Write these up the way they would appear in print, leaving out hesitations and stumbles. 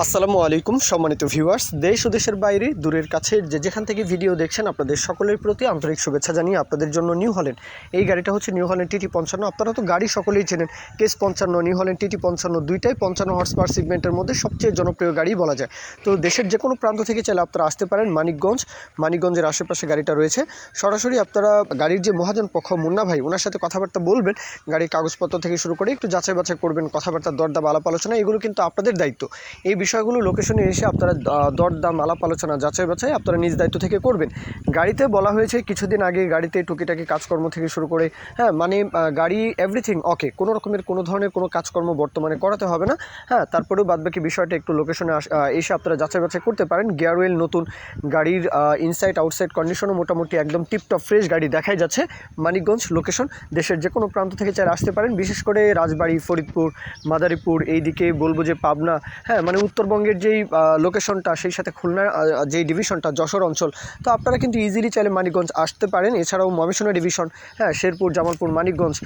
আসসালামু আলাইকুম সম্মানিত ভিউয়ার্স, দেশ ও দেশের বাইরে দূরের কাছে যেখান থেকে ভিডিও দেখছেন আপনাদের সকলের প্রতি আন্তরিক শুভেচ্ছা জানিয়ে আপনাদের জন্য নিউ হল্যান্ড এই গাড়িটা হচ্ছে নিউ হল্যান্ড TT55। আপনারা তো গাড়ি সকলেই চেনেন, কেস 55, নিউ হল্যান্ড TT55 দুইটাই 55 হর্স পাওয়ার সেগমেন্টের মধ্যে সবচেয়ে জনপ্রিয় গাড়ি বলা যায়। তো দেশের যে কোনো প্রান্ত থেকে চাইলে আপনারা আসতে পারেন। মানিকগঞ্জের আশেপাশে গাড়িটা রয়েছে। সরাসরি আপনারা গাড়ির যে মহাজন পক্ষ মুন্না ভাই, ওনার সাথে কথাবার্তা বলবেন, গাড়ির কাগজপত্র থেকে শুরু করে একটু যাচাই বাছাই করবেন, কথাবার্তা দরদাম আলাপ আলোচনা এগুলো কিন্তু আপনাদের দায়িত্ব। এই বিষয়গুলো লোকেশনে এসে আপনারা দরদাম আলাপ আলোচনা যাচাই বাছাই আপনারা নিজ দায়িত্ব থেকে করবেন। গাড়িতে বলা হয়েছে কিছুদিন আগে গাড়িতে টুকিটাকি কাজকর্ম থেকে শুরু করে গাড়ি এভরিথিং ওকে, কোনো রকমের কোনো ধরনের কোনো কাজকর্ম বর্তমানে করাতে হবে না। তারপরেও বাদবাকি বিষয়টা একটু লোকেশনে এসে আপনারা যাচাই বাছাই করতে পারেন। গিয়ার ওয়েল নতুন, গাড়ির ইনসাইড আউটসাইড কন্ডিশনও মোটামুটি একদম টিপটপ ফ্রেশ গাড়ি দেখাই যাচ্ছে। মানিকগঞ্জ লোকেশন, দেশের যে কোনো প্রান্ত থেকে চাইলে আসতে পারেন। বিশেষ করে রাজবাড়ী, ফরিদপুর, মাদারীপুর, এইদিকে বলবো যে পাবনা, মানে উত্তরবঙ্গের যেই লোকেশনটা, সেই সাথে খুলনার যেই ডিভিশনটা যশোর অঞ্চল, তো আপনারা কিন্তু ইজিলি চাইলে মানিকগঞ্জ আসতে পারেন। এছাড়াও ময়মনসিংহ ডিভিশন, শেরপুর, জামালপুর, মানিকগঞ্জ,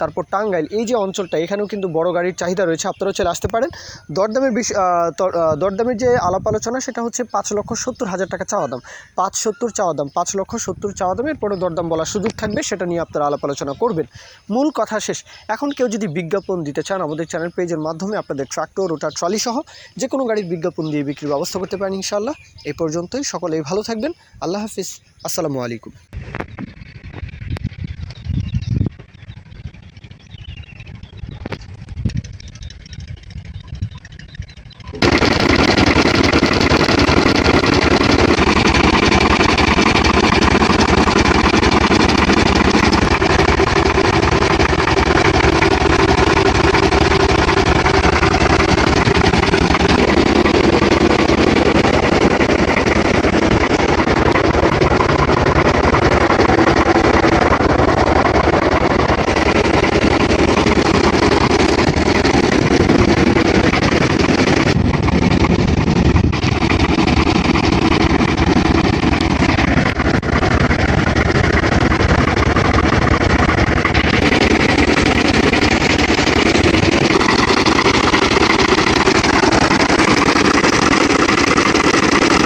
তারপর টাঙ্গাইল, এই যে অঞ্চলটা, এখানেও কিন্তু বড় গাড়ির চাহিদা রয়েছে, আপনারাও চাইলে আসতে পারেন। দরদামের যে আলাপ আলোচনা সেটা হচ্ছে 5,70,000 টাকা চাওয়া দাম, 5,70,000 চাওয়া দাম, 5,70,000 চাওয়া দামের পরে দরদাম বলার সুযোগ থাকবে, সেটা নিয়ে আপনারা আলাপ আলোচনা করবেন। মূল কথা শেষ। এখন কেউ যদি বিজ্ঞাপন দিতে চান আমাদের চ্যানেল পেজের মাধ্যমে আপনাদের ট্রাক্টর, রোটার, ট্রলি সহ যে কোনো গাড়ির বিজ্ঞাপন দিয়ে বিক্রির ব্যবস্থা করতে পারেন ইনশাআল্লাহ। এই পর্যন্তই, সকলেই ভালো থাকবেন। আল্লাহ হাফিজ, আসসালামু আলাইকুম।